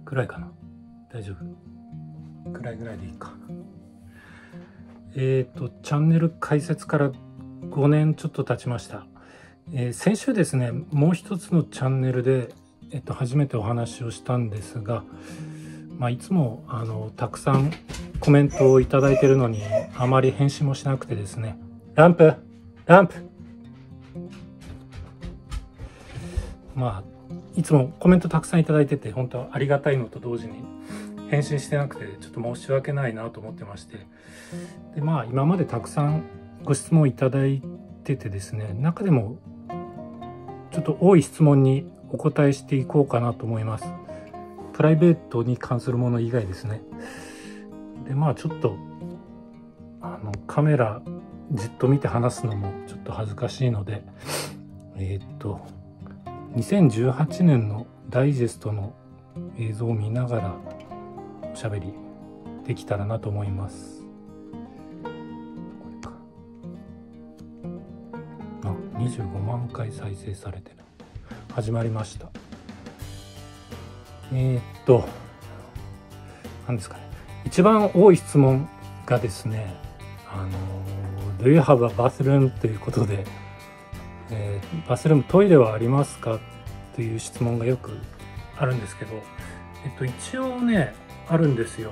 くらいかな。大丈夫くらいぐらいでいいか。チャンネル開設から5年ちょっと経ちました。先週ですね、もう一つのチャンネルで、初めてお話をしたんですが、いつもたくさんコメントをいただいているのにあまり返信もしなくてですね、ランプいつもコメントたくさんいただいてて本当はありがたいのと同時に返信してなくてちょっと申し訳ないなと思ってまして、で今までたくさんご質問いただいててですね、中でもちょっと多い質問にお答えしていこうかなと思います。プライベートに関するもの以外ですね。でちょっとカメラじっと見て話すのもちょっと恥ずかしいので、2018年のダイジェストの映像を見ながらおしゃべりできたらなと思います。25万回再生されてる。始まりました。何ですかね。一番多い質問がですね、Do you have a bathroom? ということで、バスルームトイレはありますかという質問がよくあるんですけど、一応ねあるんですよ。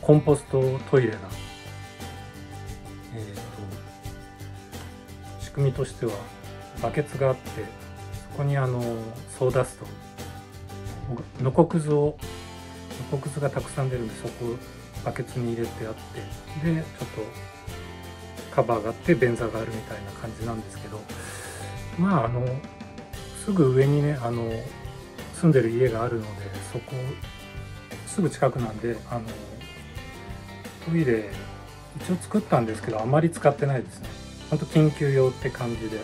コンポストトイレが、仕組みとしてはバケツがあって、そこにソーダスト、ノコクズがたくさん出るんで、そこをバケツに入れてあって、でちょっとカバーがあって便座があるみたいな感じなんですけど、すぐ上にね住んでる家があるので、そこすぐ近くなんでトイレ一応作ったんですけど、あまり使ってないですね。ほんと緊急用って感じで。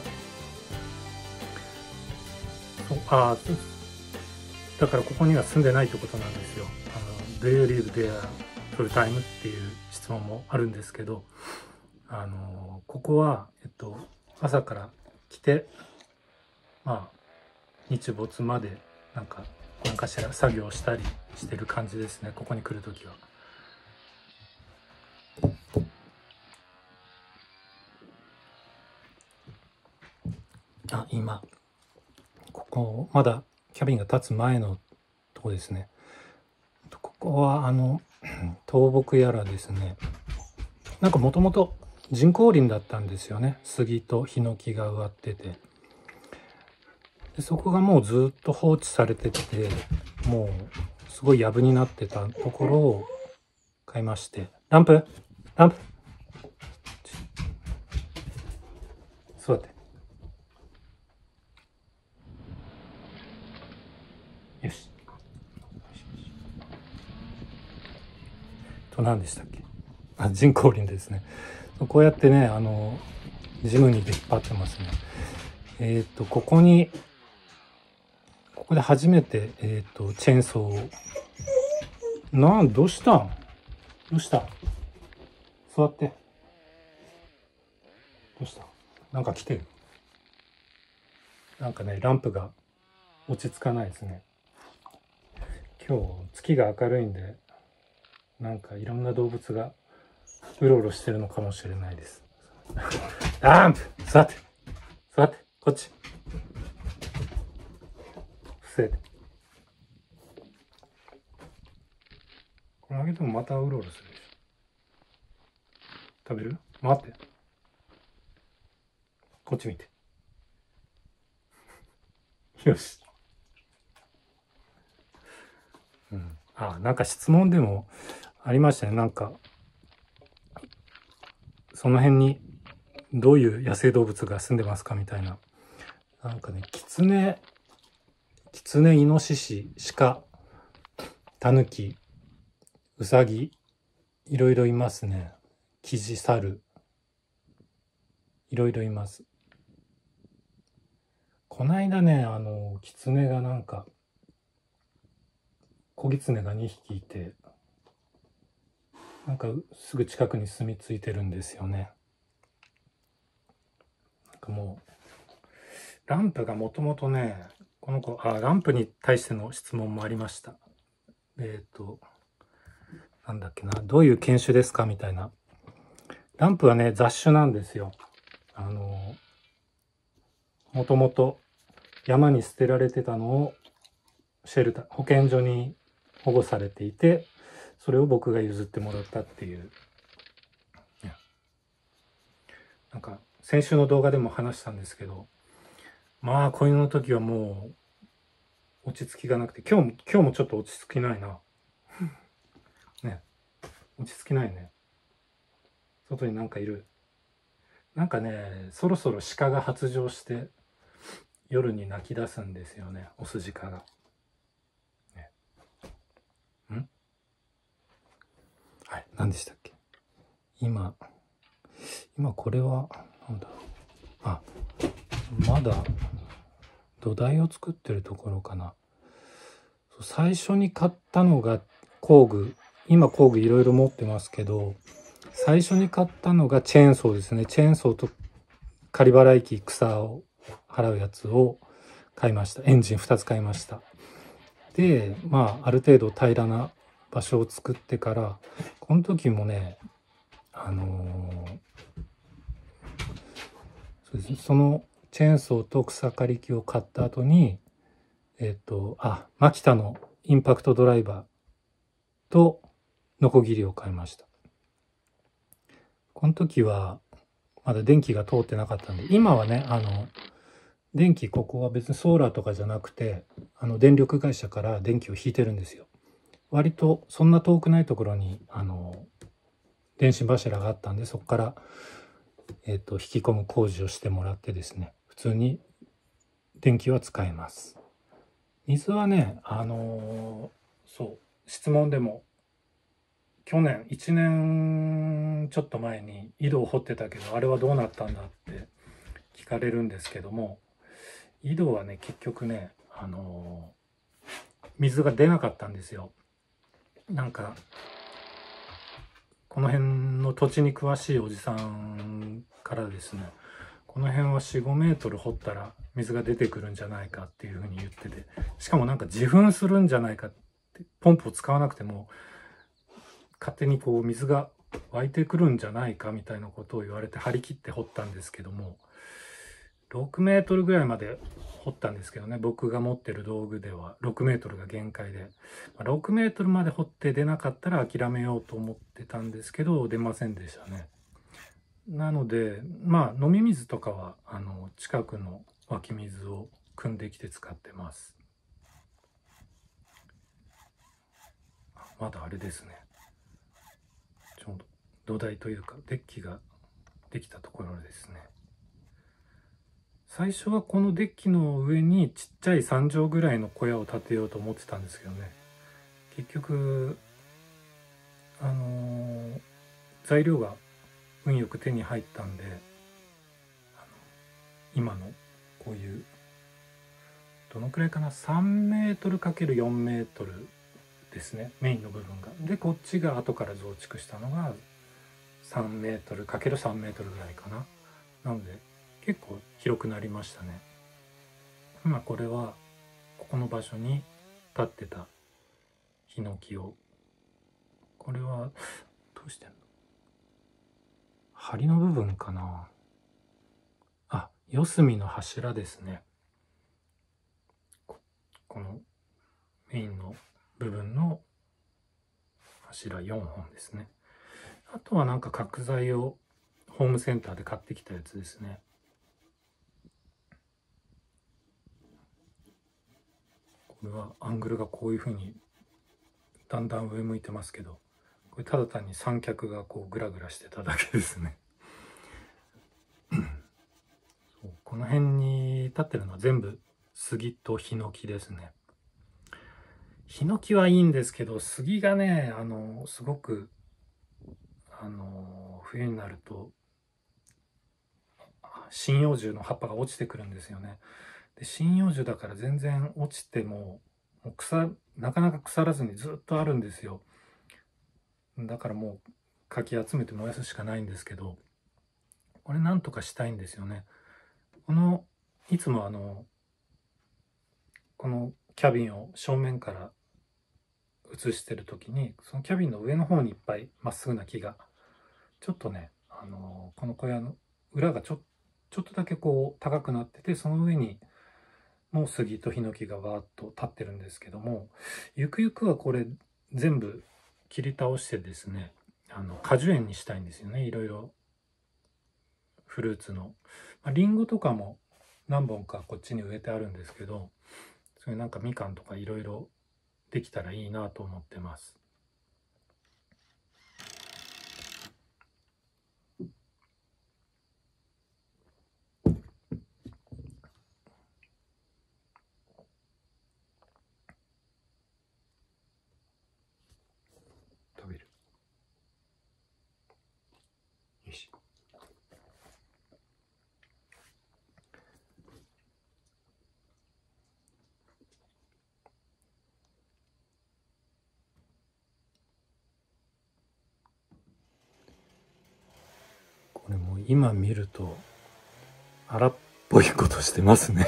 だからここには住んでないってことなんですよ。Do you live there full time? っていう質問もあるんですけど、ここは、朝から来て日没まで何かしら作業したりしてる感じですね。ここに来るときは。今ここまだキャビンが立つ前のとこですね。ここは倒木やらですね、なんかもともと人工林だったんですよね。杉とヒノキが植わってて、でそこがもうずっと放置されてて、もうすごいやぶになってたところを買いまして、ランプ座って、よし。何でしたっけ。人工林ですね。こうやってねジムに出っ張ってますね。ここで初めてチェーンソーをどうした座って。どうした。なんか来てる。なんかねランプが落ち着かないですね。今日月が明るいんで、なんかいろんな動物がうろうろしてるのかもしれないです。ランプ座ってこっち伏せて。これあげてもまたうろうろするでしょ。食べる？待って、こっち見て。よし。なんか質問でもありましたね。なんかその辺にどういう野生動物が住んでますかみたいな。なんかね、キツネ、イノシシ、鹿、タヌキ、ウサギ、いろいろいますね。キジ、サル、いろいろいます。こないだね、キツネがなんか子ギツネが2匹いて、なんかすぐ近くに住み着いてるんですよね。なんかもうランプがもともとねこの子、ランプに対しての質問もありました。なんだっけな、どういう犬種ですかみたいな。ランプはね、雑種なんですよ。もともと山に捨てられてたのをシェルター、保健所に保護されていて、それを僕が譲ってもらったっていう。なんか、先週の動画でも話したんですけど、まあ、子犬の時はもう、落ち着きがなくて、今日もちょっと落ち着きないな。ね。落ち着きないね。外になんかいる。なんかね、そろそろ鹿が発情して、夜に泣き出すんですよね、オス鹿が。ね、はい、何でしたっけ。今これは、なんだろう。まだ、土台を作ってるところかな。最初に買ったのが工具。今工具いろいろ持ってますけど、最初に買ったのがチェーンソーですね。チェーンソーと仮払い機、草を払うやつを買いました。エンジン2つ買いました。で、まあ、ある程度平らな場所を作ってから、この時もね、そうですね、そのチェーンソーと草刈り機を買った後に、マキタのインパクトドライバーとノコギリを買いました。この時はまだ電気が通ってなかったんで、今はね、電気、ここは別にソーラーとかじゃなくて、電力会社から電気を引いてるんですよ。割とそんな遠くないところに電信柱があったんで、そこから、引き込む工事をしてもらってですね、普通に電気は使えます。水はね、質問でも去年1年ちょっと前に井戸を掘ってたけど、あれはどうなったんだって聞かれるんですけども、井戸はね、結局ね、水が出なかったんですよ。なんかこの辺の土地に詳しいおじさんからですね、この辺は4、5メートル掘ったら水が出てくるんじゃないかっていうふうに言ってて、しかもなんか自噴するんじゃないかって、ポンプを使わなくても勝手にこう水が湧いてくるんじゃないかみたいなことを言われて張り切って掘ったんですけども、6メートルぐらいまで掘ったんですけどね、僕が持ってる道具では6メートルが限界で、6メートルまで掘って出なかったら諦めようと思ってたんですけど、出ませんでしたね。なのでまあ飲み水とかは近くの湧き水を汲んできて使ってます。まだあれですね、ちょうど土台というかデッキができたところですね。最初はこのデッキの上にちっちゃい3畳ぐらいの小屋を建てようと思ってたんですけどね、結局材料が運よく手に入ったんで、今のこういうどのくらいかな、3メートル ×4 メートルですね、メインの部分が。でこっちが後から増築したのが3メートル ×3 メートルぐらいかな。なので結構広くなりましたね。今これはここの場所に立ってたヒノキを、これはどうしてんの、梁の部分かな、四隅の柱ですね。このメインの部分の柱4本ですね。あとはなんか角材をホームセンターで買ってきたやつですね。これはアングルがこういうふうにだんだん上向いてますけど、これただ単に三脚がこうグラグラしてただけですね。そうこの辺に立ってるのは全部杉とヒノキですね。ヒノキはいいんですけど、杉がね、すごく冬になると針葉樹の葉っぱが落ちてくるんですよね。で針葉樹だから全然落ちてもなかなか腐らずにずっとあるんですよ。だからもうかき集めて燃やすしかないんですけど、これなんとかしたいんですよね。いつもこのキャビンを正面から映してる時に、そのキャビンの上の方にいっぱいまっすぐな木が、ちょっとね、この小屋の裏がちょっとだけこう高くなってて、その上にもう杉とヒノキがわーっと立ってるんですけども、ゆくゆくはこれ全部切り倒してですね、果樹園にしたいんですよね。いろいろフルーツの、リンゴとかも何本かこっちに植えてあるんですけど、それなんかみかんとかいろいろできたらいいなと思ってます。食べる。よし。これもう今見ると荒っぽいことしてますね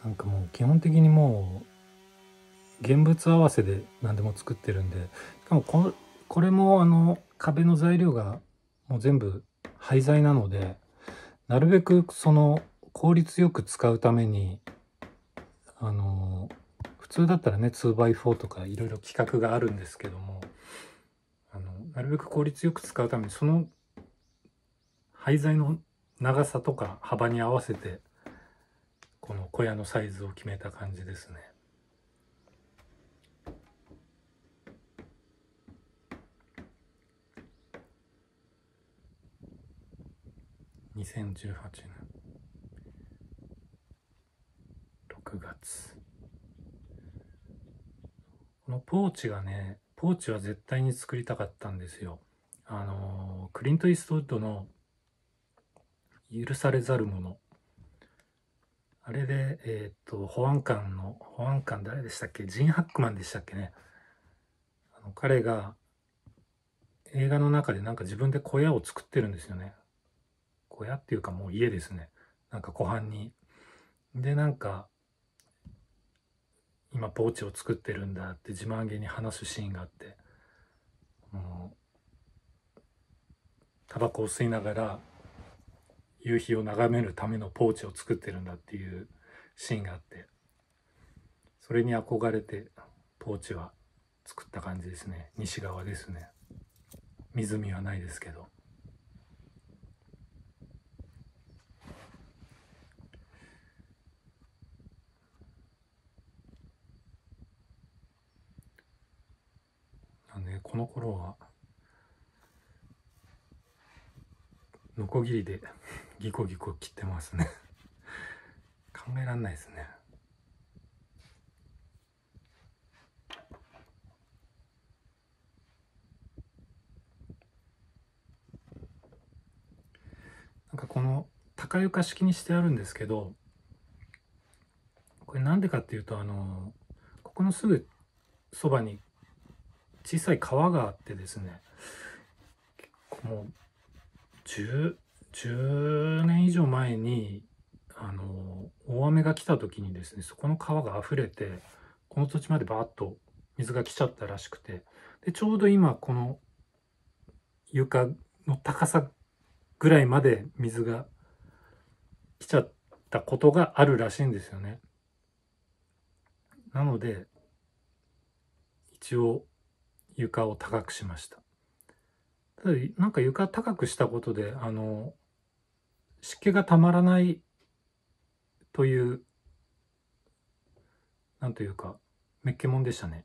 なんかもう基本的にもう現物合わせで何でも作ってるんで、しかもこれも壁の材料がもう全部廃材なので、なるべくその効率よく使うために普通だったらね 2x4 とかいろいろ規格があるんですけども、なるべく効率よく使うためにその廃材の長さとか幅に合わせてこの小屋のサイズを決めた感じですね。2018年6月。このポーチがね、ポーチは絶対に作りたかったんですよ。クリント・イーストウッドの許されざるもの。あれで、保安官誰でしたっけ、ジン・ハックマンでしたっけね。彼が映画の中でなんか自分で小屋を作ってるんですよね。小屋っていうかもう家ですね。なんか湖畔に。で、なんか、今ポーチを作ってるんだって自慢げに話すシーンがあって、タバコを吸いながら夕日を眺めるためのポーチを作ってるんだっていうシーンがあって、それに憧れてポーチは作った感じですね。西側ですね。湖はないですけど。なんでこの頃はノコギリでギコギコ切ってますね考えられないですね。なんかこの高床式にしてあるんですけど、これなんでかっていうとここのすぐそばに小さい川があってですね、もう10年以上前に大雨が来た時にですね、そこの川が溢れてこの土地までバーッと水が来ちゃったらしくて、でちょうど今この床の高さぐらいまで水が来ちゃったことがあるらしいんですよね。なので一応床を高くしました。ただなんか床高くしたことで湿気がたまらないという、なんというかめっけもんでしたね。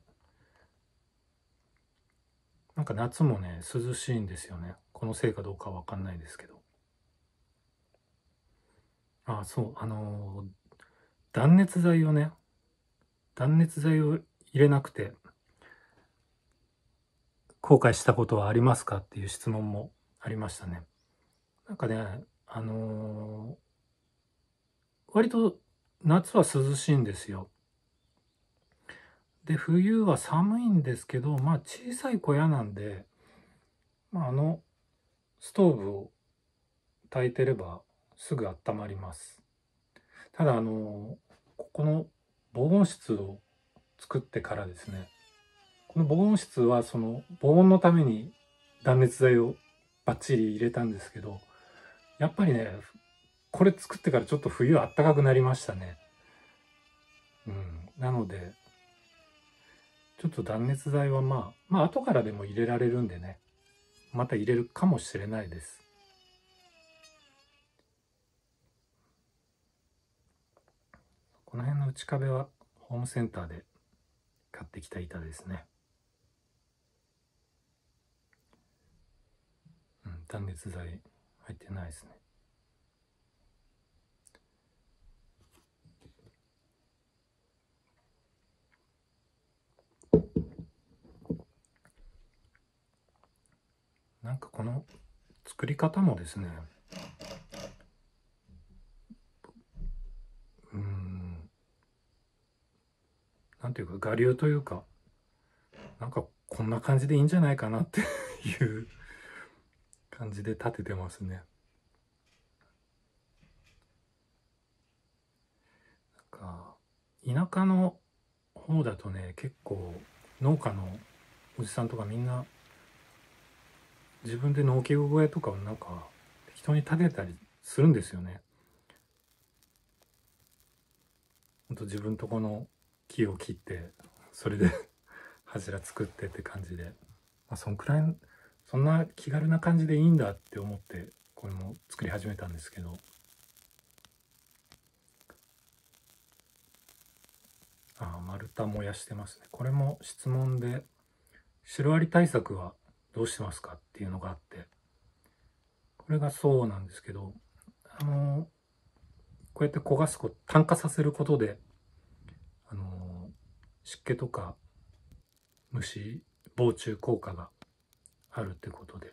なんか夏もね涼しいんですよね。このせいかどうかは分かんないですけど。そう断熱材を入れなくて後悔したことはありますかっていう質問もありましたね。なんかね割と夏は涼しいんですよ。で、冬は寒いんですけど、まあ小さい小屋なんで、まあストーブを焚いてればすぐ温まります。ただここの防音室を作ってからですね、この防音室はその防音のために断熱材をバッチリ入れたんですけど、やっぱりね、これ作ってからちょっと冬あったかくなりましたね。なので、ちょっと断熱材はまあ後からでも入れられるんでね、また入れるかもしれないです。この辺の内壁はホームセンターで買ってきた板ですね。断熱材入ってないですね。なんかこの作り方もですね、なんていうか我流というか、なんかこんな感じでいいんじゃないかなっていう感じで立ててますね。なんか田舎の方だとね、結構農家のおじさんとかみんな自分で農機具小屋とかをなんか適当に建てたりするんですよね。ほんと自分とこの木を切ってそれで柱作ってって感じで、まあ、そんくらい、そんな気軽な感じでいいんだって思ってこれも作り始めたんですけど、丸太燃やしてますね。これも質問で、シロアリ対策はどうしてますかっていうのがあって、これがそうなんですけど、こうやって焦がすこと、炭化させることで、湿気とか虫防虫効果があるってことで、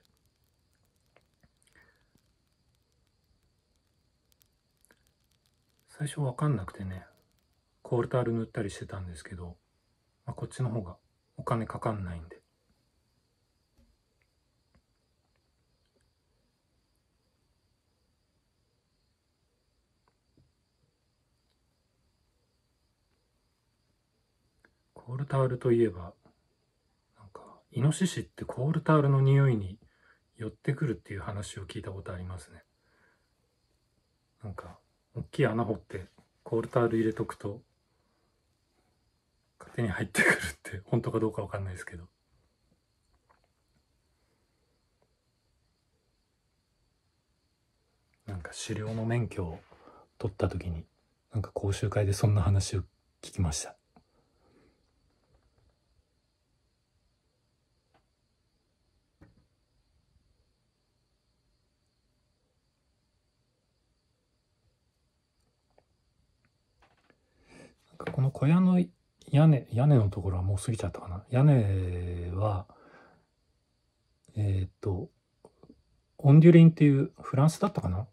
最初わかんなくてね、コールタール塗ったりしてたんですけど、こっちの方がお金かかんないんで。コールタールといえば、なんかイノシシってコールタールの匂いに寄ってくるっていう話を聞いたことありますね。なんか大きい穴掘ってコールタール入れとくと勝手に入ってくるって本当かどうかわかんないですけど、なんか狩猟の免許を取った時になんか講習会でそんな話を聞きました。なんかこの小屋の屋根のところはもう過ぎちゃったかな。屋根はオンデュリンっていうフランスだったかな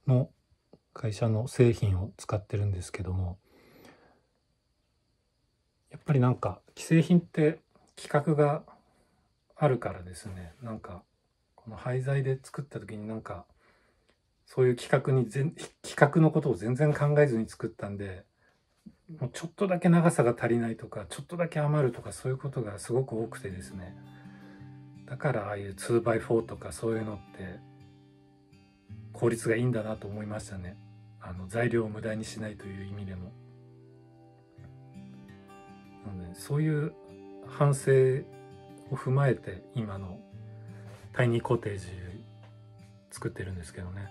の会社の製品を使ってるんですけども、やっぱりなんか既製品って規格があるからですね、なんかこの廃材で作った時になんかそういう規格のことを全然考えずに作ったんで、もうちょっとだけ長さが足りないとかちょっとだけ余るとかそういうことがすごく多くてですね、だからああいう 2x4 とかそういうのって効率がいいんだなと思いましたね。材料を無駄にしないという意味でも。なのでそういう反省を踏まえて今のタイニーコテージ作ってるんですけどね。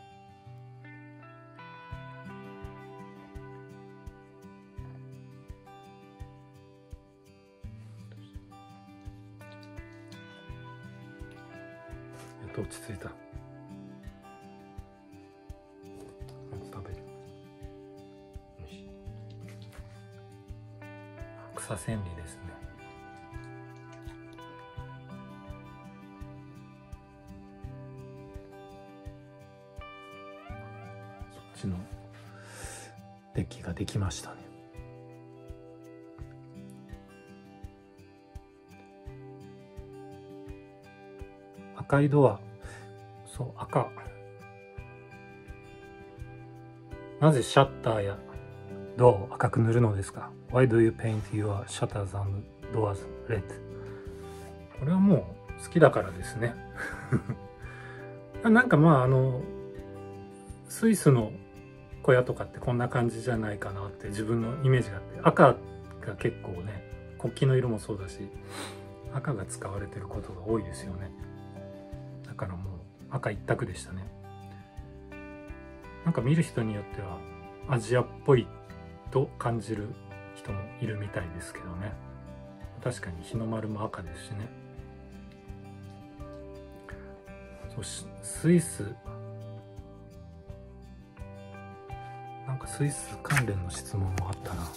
やっと落ち着いた。食べる。よし。草千里ですね。そっちのデッキができましたね。赤いドア。そう、赤。なぜシャッターやドアを赤く塗るのですか？ Why do you paint your shutters and doors red? これはもう好きだからですね。なんかスイスの小屋とかってこんな感じじゃないかなって自分のイメージがあって、赤が結構ね、国旗の色もそうだし、赤が使われてることが多いですよね。だからもう赤一択でしたね。なんか見る人によってはアジアっぽいと感じる人もいるみたいですけどね。確かに日の丸も赤ですしね。スイス、なんかスイス関連の質問もあったな。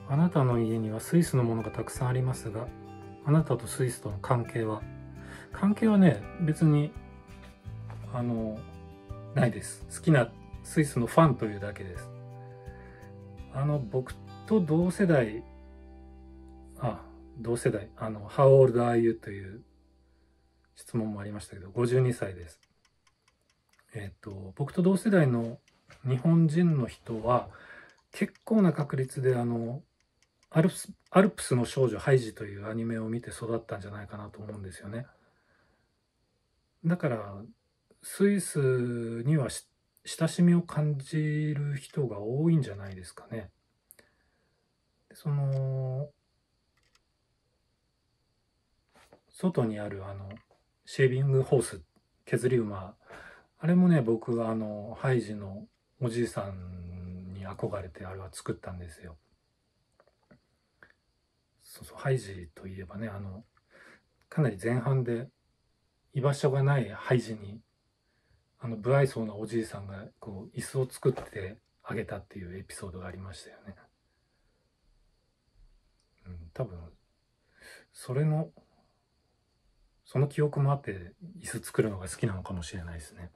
あなたの家にはスイスのものがたくさんありますが、あなたとスイスとの関係はね、別にないです。好きなスイスのファンというだけです。僕と同世代、How old are you? という質問もありましたけど、52歳です。僕と同世代の日本人の人は、結構な確率でアルプスの少女ハイジというアニメを見て育ったんじゃないかなと思うんですよね。だから、スイスには親しみを感じる人が多いんじゃないですかね。外にあるシェービングホース、削り馬、あれもね、僕はハイジのおじいさんに憧れてあれは作ったんですよ。そうそう、ハイジといえばね、かなり前半で居場所がないハイジに不愛想なおじいさんがこう椅子を作ってあげたっていうエピソードがありましたよね。多分その記憶もあって椅子作るのが好きなのかもしれないですね。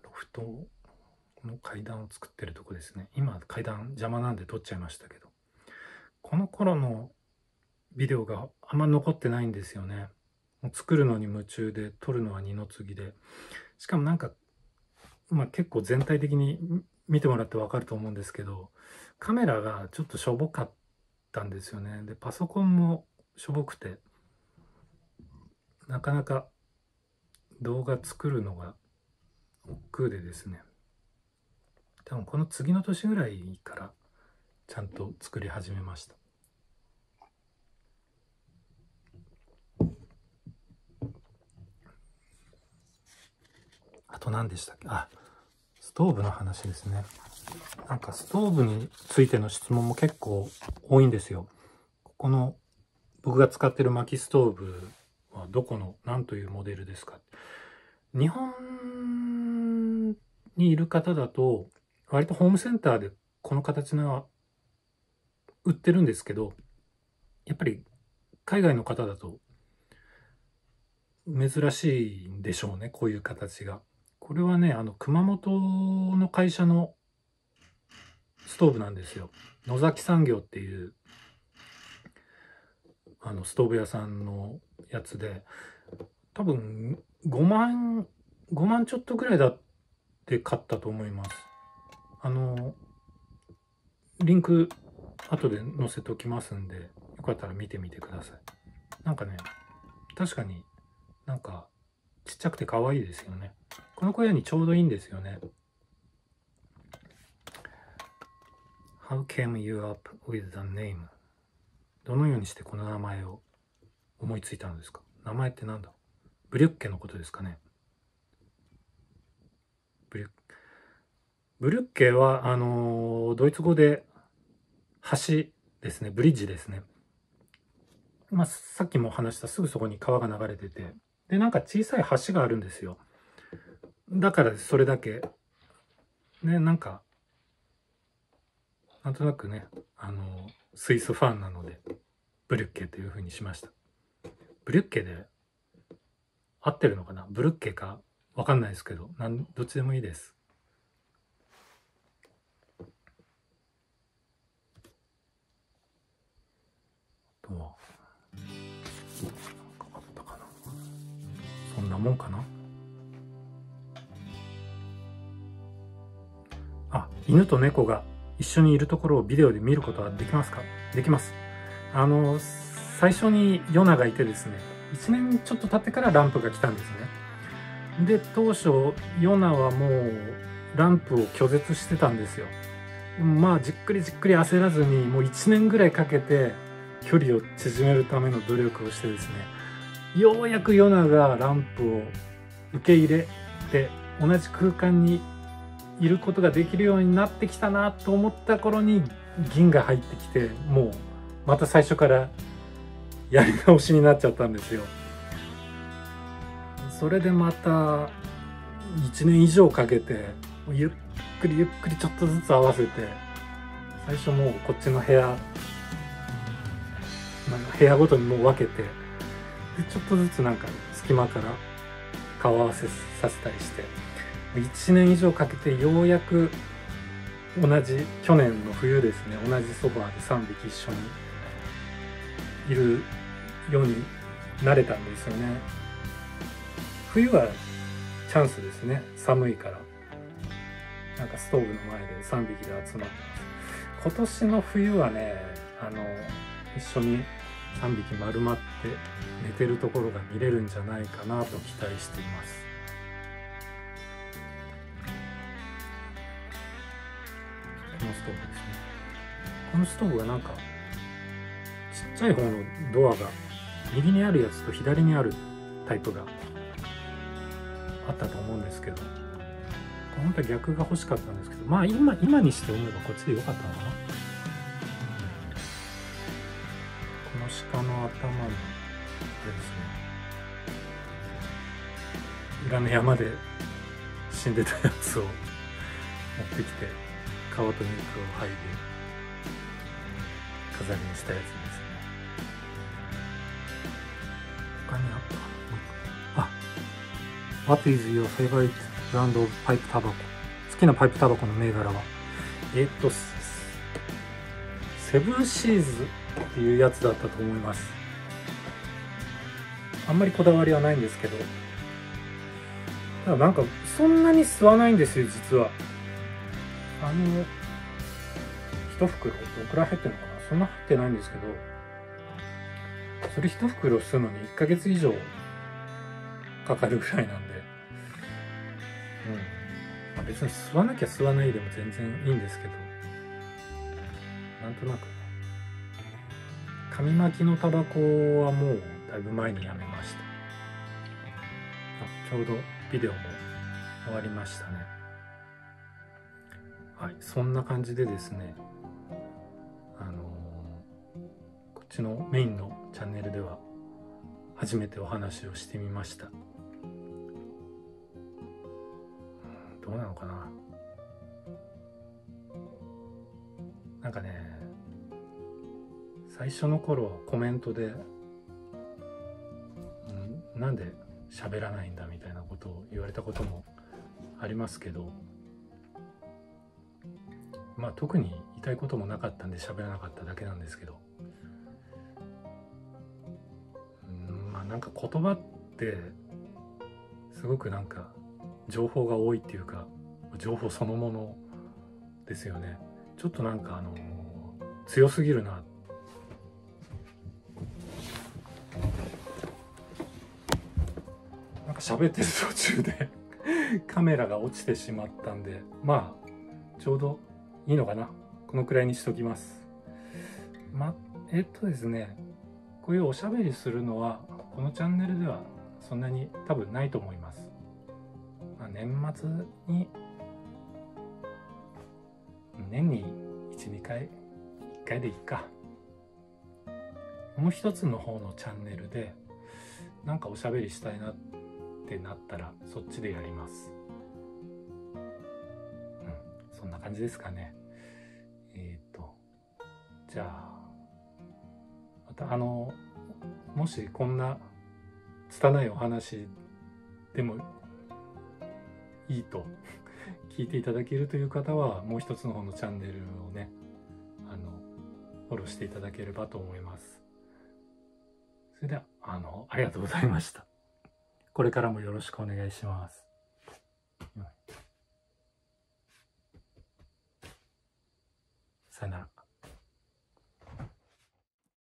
ロフトの階段を作ってるとこですね。今階段邪魔なんで撮っちゃいましたけど、この頃のビデオがあんま残ってないんですよね。もう作るのに夢中で撮るのは二の次で、しかもなんか結構全体的に見てもらってわかると思うんですけど、カメラがちょっとしょぼかったんですよね。でパソコンもしょぼくて、なかなか動画作るのが億劫でですね、多分この次の年ぐらいからちゃんと作り始めました。あと何でしたっけ？ストーブの話ですね。なんかストーブについての質問も結構多いんですよ。ここの僕が使ってる薪ストーブはどこの何というモデルですか？日本にいる方だと割とホームセンターでこの形の売ってるんですけど、やっぱり海外の方だと珍しいんでしょうね、こういう形が。これはね、熊本の会社のストーブなんですよ。野崎産業っていうストーブ屋さんのやつで、多分5万ちょっとぐらいだって買ったと思います。リンク後で載せておきますんで、よかったら見てみてください。なんかね、確かになんかちっちゃくて可愛いですよね。この小屋にちょうどいいんですよね。How came you up with the name? どのようにしてこの名前を思いついたのですか？名前ってなんだ？ブリュッケのことですかね。ブリュッケはドイツ語で橋ですね。ブリッジですね。さっきも話したすぐそこに川が流れてて、でなんか小さい橋があるんですよ。だからそれだけね、なんとなくね、スイスファンなのでブリュッケというふうにしました。ブリュッケで合ってるのかな、ブルッケかわかんないですけど、どっちでもいいです。とはなんかあったかな。そんなもんかな。あ、犬と猫が一緒にいるところをビデオで見ることはできますか？できます。最初にヨナがいてですね、1年ちょっと経ってからランプが来たんですね。で、当初ヨナはもうランプを拒絶してたんですよ。まあじっくりじっくり焦らずに、もう1年ぐらいかけて距離を縮めるための努力をしてですね、ようやくヨナがランプを受け入れて同じ空間にいることができるようになってきたなと思った頃に銀が入ってきて、もうまた最初からやり直しになっちゃったんですよ。それでまた1年以上かけてゆっくりゆっくりちょっとずつ合わせて、最初もうこっちの部屋ごとにもう分けて、でちょっとずつなんか隙間から顔合わせさせたりして、1年以上かけてようやく去年の冬ですね、同じソファーで3匹一緒にいるようになれたんですよね。冬はチャンスですね。寒いからなんかストーブの前で3匹で集まってます。今年の冬はね、一緒に3匹丸まって寝てるところが見れるんじゃないかなと期待しています。このストーブですね。このストーブはなんかちっちゃい方のドアが右にあるやつと左にあるタイプがあったと思うんですけど、本当は逆が欲しかったんですけど、まあ今にして思えばこっちで良かったのかな。この鹿の頭のあれですね、裏の山で死んでたやつを持ってきて皮と肉を剥いで飾りにしたやつですね。他にあったかな。あ、What is your favorite brand of pipe tobacco？ 好きなパイプタバコの銘柄はセブンシーズっていうやつだったと思います。あんまりこだわりはないんですけど、ただなんかそんなに吸わないんですよ実は。一袋どのくらい入ってるのかな、そんな入ってないんですけど、それ一袋吸うのに1ヶ月以上かかるぐらいなんで、まあ、別に吸わなきゃ吸わないでも全然いいんですけど、なんとなくね、紙巻きのタバコはもうだいぶ前にやめました。ちょうどビデオも終わりましたね。はい、そんな感じでですね、こっちのメインのチャンネルでは初めてお話をしてみました。どうなのかな。なんかね、最初の頃コメントで、なんで喋らないんだみたいなことを言われたこともありますけど、まあ特に言いたいこともなかったんで喋らなかっただけなんですけど、まあなんか言葉ってすごくなんか情報が多いっていうか、情報そのものですよね。ちょっとなんか強すぎるな。なんか喋ってる途中でカメラが落ちてしまったんで、まあちょうどいいのかな。このくらいにしときます。ですね、こういうおしゃべりするのはこのチャンネルではそんなに多分ないと思います。年末に年に 1,2 回1回でいいか。もう一つの方のチャンネルでなんかおしゃべりしたいなってなったらそっちでやります。そんな感じですかね。じゃあまたもしこんな拙いお話でもいいと聞いていただけるという方は、もう一つの方のチャンネルをね、フォローしていただければと思います。それでは、ありがとうございました。これからもよろしくお願いします。さよなら。